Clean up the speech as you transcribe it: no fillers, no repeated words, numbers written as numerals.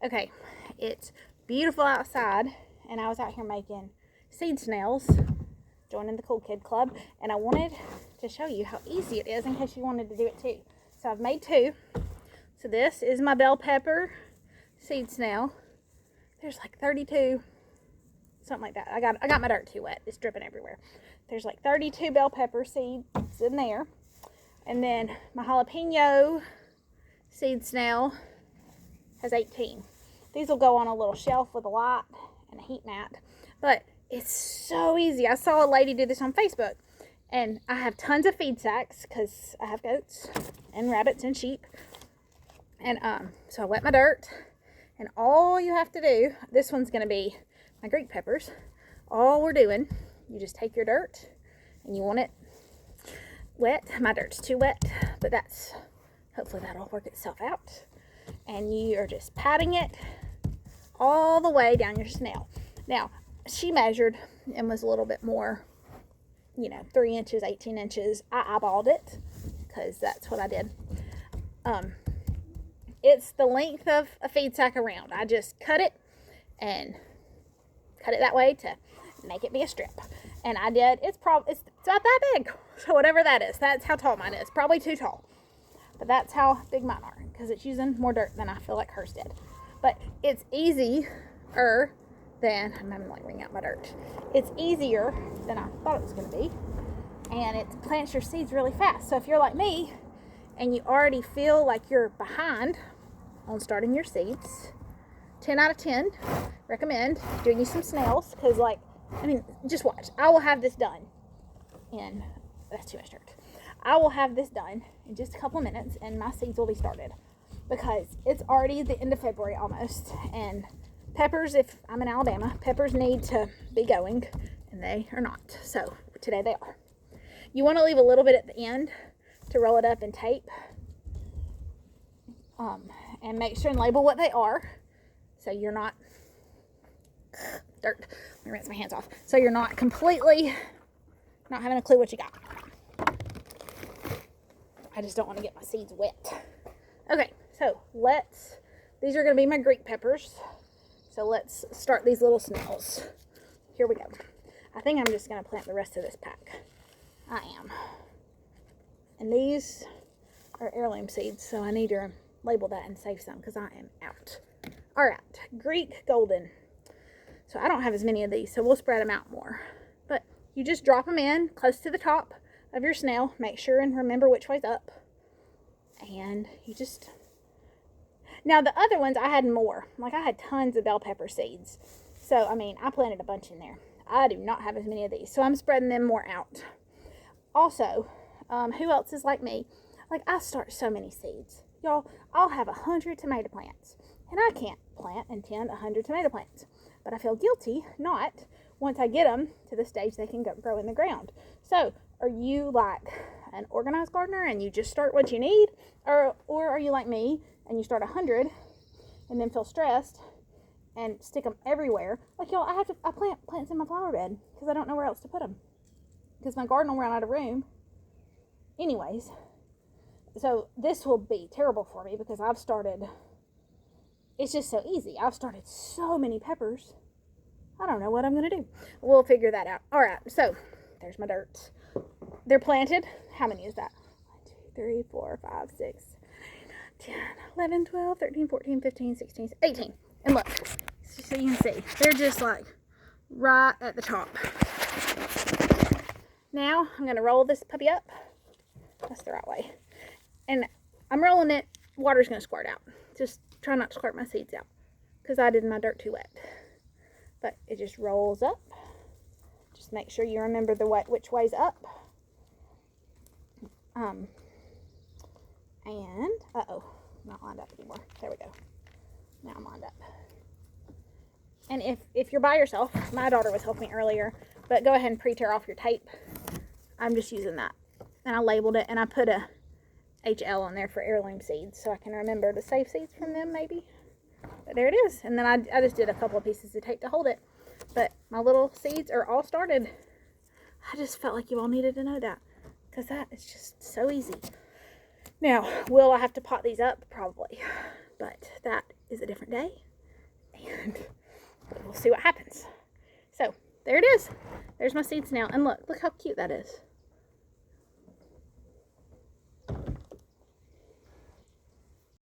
Okay, it's beautiful outside, and I was out here making seed snails, joining the Cool Kid Club, and I wanted to show you how easy it is in case you wanted to do it too. So I've made two. So this is my bell pepper seed snail. There's like 32, something like that. I got my dirt too wet. It's dripping everywhere. There's like 32 bell pepper seeds in there. And then my jalapeno seed snail has 18. These will go on a little shelf with a light and a heat mat. But it's so easy. I saw a lady do this on Facebook. And I have tons of feed sacks because I have goats and rabbits and sheep. And so I wet my dirt. And all you have to do, this one's going to be my Greek peppers. All we're doing, you just take your dirt and you want it wet. My dirt's too wet, but hopefully that'll work itself out. And you are just patting it all the way down your snail. Now, she measured and was a little bit more, 3 inches, 18 inches. I eyeballed it because that's what I did. It's the length of a feed sack around. I just cut it and cut it that way to make it be a strip. And I did, it's not that big. So whatever that is, that's how tall mine is. Probably too tall. But that's how big mine are, because it's using more dirt than I feel like hers did. But it's easier than, I'm having to wring out my dirt. It's easier than I thought it was going to be. And it plants your seeds really fast. So if you're like me, and you already feel like you're behind on starting your seeds, 10 out of 10, recommend doing you some snails, because just watch. I will have this done in, that's too much dirt. I will have this done in just a couple of minutes, and my seeds will be started, because it's already the end of February almost, and peppers, if I'm in Alabama, peppers need to be going, and they are not. So today they are. You want to leave a little bit at the end to roll it up in tape, and make sure and label what they are, so you're not dirt. Let me rinse my hands off. So you're not completely not having a clue what you got. I just don't want to get my seeds wet. Okay, so these are going to be my Greek peppers. So let's start these little snails. Here we go. I think I'm just going to plant the rest of this pack. I am. And these are heirloom seeds, so I need to label that and save some because I am out. All right, Greek golden. So I don't have as many of these, so we'll spread them out more. But you just drop them in close to the top of your snail. Make sure and remember which way's up. And you just... Now, the other ones, I had more. I had tons of bell pepper seeds. So, I planted a bunch in there. I do not have as many of these, so I'm spreading them more out. Also, who else is like me? I start so many seeds. Y'all, I'll have 100 tomato plants. And I can't plant and tend 100 tomato plants. But I feel guilty not once I get them to the stage they can grow in the ground. So, are you like an organized gardener and you just start what you need? Or are you like me and you start 100 and then feel stressed and stick them everywhere? Y'all, I plant plants in my flower bed because I don't know where else to put them. Because my garden will run out of room. Anyways, so this will be terrible for me because it's just so easy. I've started so many peppers. I don't know what I'm going to do. We'll figure that out. All right, so there's my dirt. They're planted. How many is that? 1, 2, 3, 4, 5, 6, 10, 11, 12, 13, 14, 15, 16, 18. And look, so you can see, they're just right at the top. Now, I'm going to roll this puppy up. That's the right way. And I'm rolling it. Water's going to squirt out. Just try not to squirt my seeds out because I did my dirt too wet. But it just rolls up. Just make sure you remember which way's up. And not lined up anymore. There we go. Now I'm lined up. And if you're by yourself, my daughter was helping me earlier, but go ahead and pre-tear off your tape. I'm just using that. And I labeled it, and I put a HL on there for heirloom seeds so I can remember to save seeds from them maybe. But there it is. And then I just did a couple of pieces of tape to hold it. But my little seeds are all started. I just felt like you all needed to know that because that is just so easy. Now, will I have to pot these up? Probably. But that is a different day. see what happens. So there it is. There's my seed snail. And look how cute that is.